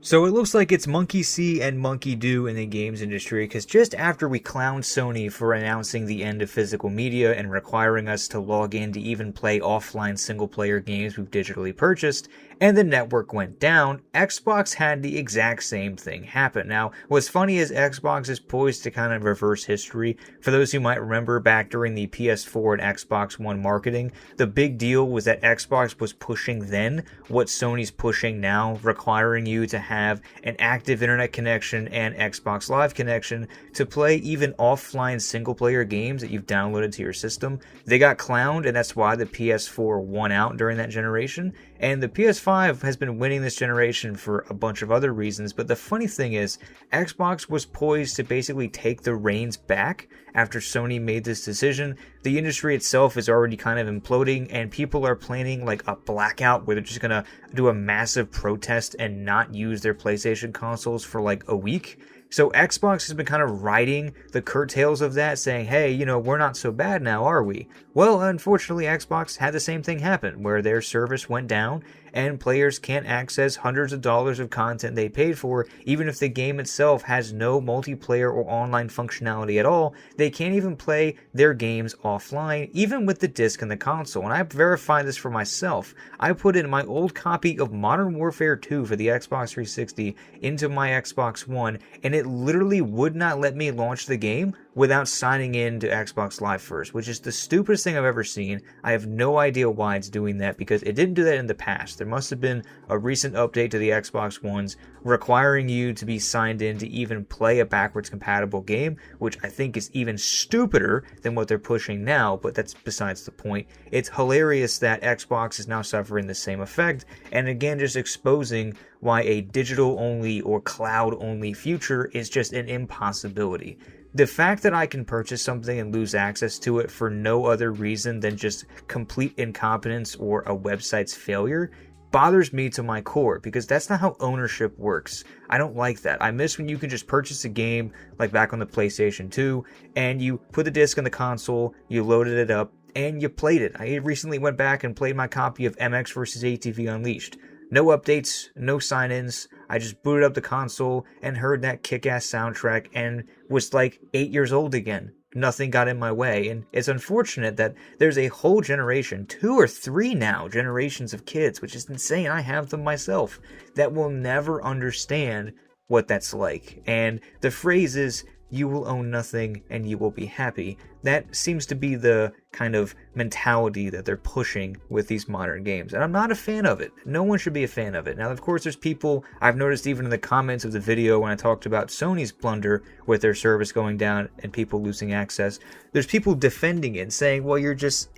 So it looks like it's monkey see and monkey do in the games industry, because just after we clowned Sony for announcing the end of physical media and requiring us to log in to even play offline single-player games we've digitally purchased, and the network went down, Xbox had the exact same thing happen. Now, what's funny is Xbox is poised to kind of reverse history. For those who might remember back during the PS4 and Xbox One marketing, the big deal was that Xbox was pushing then what Sony's pushing now, requiring you to have an active internet connection and Xbox Live connection to play even offline single-player games that you've downloaded to your system. They got clowned, and that's why the PS4 won out during that generation. And the PS5 has been winning this generation for a bunch of other reasons, but the funny thing is, Xbox was poised to basically take the reins back after Sony made this decision. The industry itself is already kind of imploding, and people are planning like a blackout where they're just gonna do a massive protest and not use their PlayStation consoles for like a week. So Xbox has been kind of riding the curtails of that, saying, hey, we're not so bad now, are we? Well, unfortunately, Xbox had the same thing happen, where their service went down, and players can't access hundreds of dollars of content they paid for, even if the game itself has no multiplayer or online functionality at all. They can't even play their games offline, even with the disc and the console. And I verified this for myself. I put in my old copy of Modern Warfare 2 for the Xbox 360 into my Xbox One, and it literally would not let me launch the game without signing in to Xbox Live first, which is the stupidest thing I've ever seen. I have no idea why it's doing that, because it didn't do that in the past. There must have been a recent update to the Xbox Ones requiring you to be signed in to even play a backwards compatible game, which I think is even stupider than what they're pushing now, but that's besides the point. It's hilarious that Xbox is now suffering the same effect, and again just exposing why a digital-only or cloud-only future is just an impossibility. The fact that I can purchase something and lose access to it for no other reason than just complete incompetence or a website's failure bothers me to my core, because that's not how ownership works. I don't like that. I miss when you can just purchase a game, like back on the PlayStation 2, and you put the disc in the console, you loaded it up, and you played it. I recently went back and played my copy of MX vs. ATV Unleashed. No updates, no sign-ins. I just booted up the console and heard that kick-ass soundtrack and was like 8 years old again. Nothing got in my way, and it's unfortunate that there's a whole generation, 2 or 3 now, generations of kids, which is insane, I have them myself, that will never understand what that's like. And the phrase is, you will own nothing and you will be happy. That seems to be the kind of mentality that they're pushing with these modern games, and I'm not a fan of it. No one should be a fan of it. Now, of course, there's people, I've noticed even in the comments of the video when I talked about Sony's blunder with their service going down and people losing access, there's people defending it, saying, well, you're just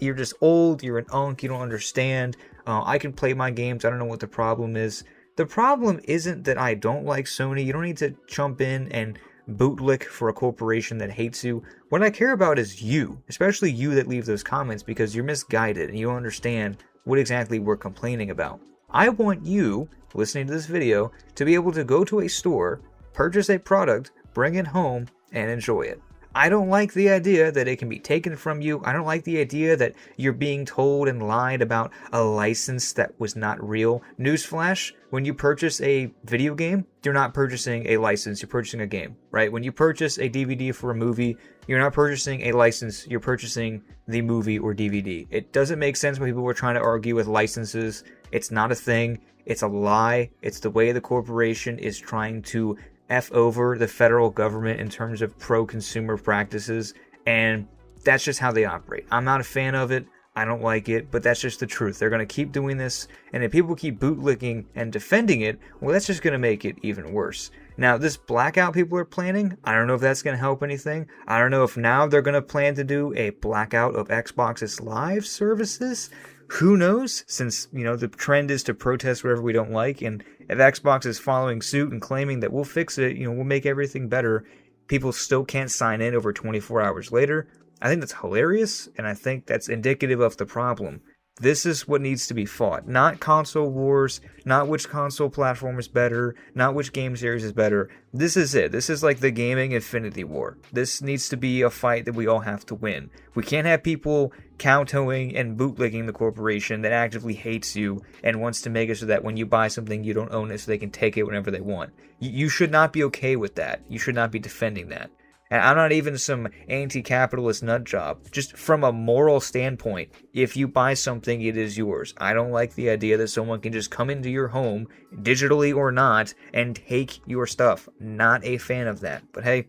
old, you're an unk, you don't understand, I can play my games, I don't know what the problem is. The problem isn't that I don't like Sony. You don't need to jump in and bootlick for a corporation that hates you. What I care about is you, especially you that leave those comments, because you're misguided and you don't understand what exactly we're complaining about. I want you, listening to this video, to be able to go to a store, purchase a product, bring it home, and enjoy it. I don't like the idea that it can be taken from you. I don't like the idea that you're being told and lied about a license that was not real. Newsflash, when you purchase a video game, you're not purchasing a license, you're purchasing a game, right? When you purchase a DVD for a movie, you're not purchasing a license, you're purchasing the movie or DVD. It doesn't make sense when people were trying to argue with licenses. It's not a thing. It's a lie. It's the way the corporation is trying to F over the federal government in terms of pro-consumer practices, and that's just how they operate. I'm not a fan of it. I don't like it, but that's just the truth. They're going to keep doing this, and if people keep bootlicking and defending it, well, that's just going to make it even worse. Now, this blackout people are planning, I don't know if that's going to help anything. I don't know if now they're going to plan to do a blackout of Xbox's live services. Who knows, since, the trend is to protest whatever we don't like, and if Xbox is following suit and claiming that we'll fix it, we'll make everything better, people still can't sign in over 24 hours later. I think that's hilarious, and I think that's indicative of the problem. This is what needs to be fought. Not console wars, not which console platform is better, not which game series is better. This is it. This is like the gaming infinity war. This needs to be a fight that we all have to win. We can't have people kowtowing and bootlegging the corporation that actively hates you and wants to make it so that when you buy something you don't own it so they can take it whenever they want. You should not be okay with that. You should not be defending that. And I'm not even some anti-capitalist nutjob. Just from a moral standpoint, if you buy something, it is yours. I don't like the idea that someone can just come into your home, digitally or not, and take your stuff. Not a fan of that. But hey,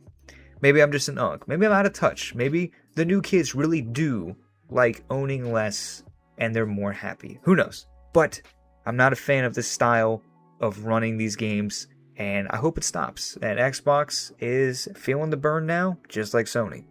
maybe I'm just an unk. Maybe I'm out of touch. Maybe the new kids really do like owning less and they're more happy. Who knows? But I'm not a fan of this style of running these games, and I hope it stops. And Xbox is feeling the burn now, just like Sony.